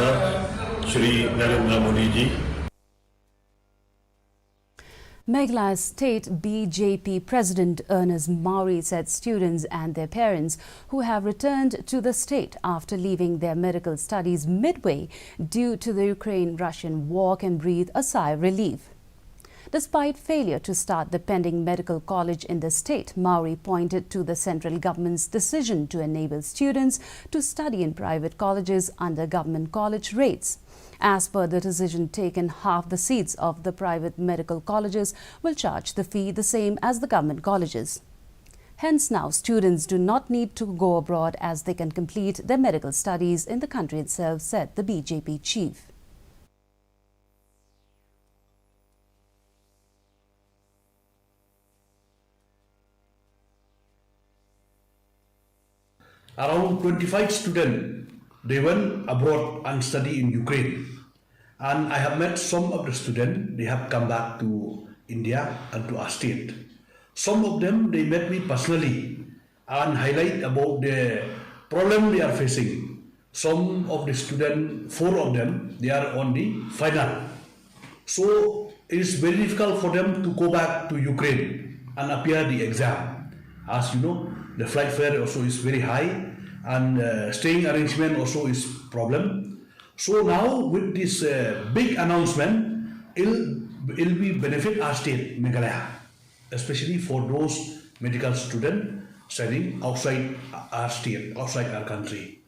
Minister, Shri Narendra Modi ji. Meghalaya State BJP President Ernest Mauri said students and their parents who have returned to the state after leaving their medical studies midway due to the Ukraine-Russian war can breathe a sigh of relief. Despite failure to start the pending medical college in the state, Mauri pointed to the central government's decision to enable students to study in private colleges under government college rates. As per the decision taken, half the seats of the private medical colleges will charge the fee the same as the government colleges. Hence now, students do not need to go abroad as they can complete their medical studies in the country itself, said the BJP chief. Around 25 students, they went abroad and study in Ukraine. And I have met some of the students, they have come back to India and to our state. Some of them, they met me personally and highlight about the problem they are facing. Some of the students, 4 of them, they are on the final. So it is very difficult for them to go back to Ukraine and appear the exam. As you know, the flight fare also is very high and staying arrangement also is problem. So now with this big announcement, it'll be benefit our state, Meghalaya, especially for those medical students studying outside our state, outside our country.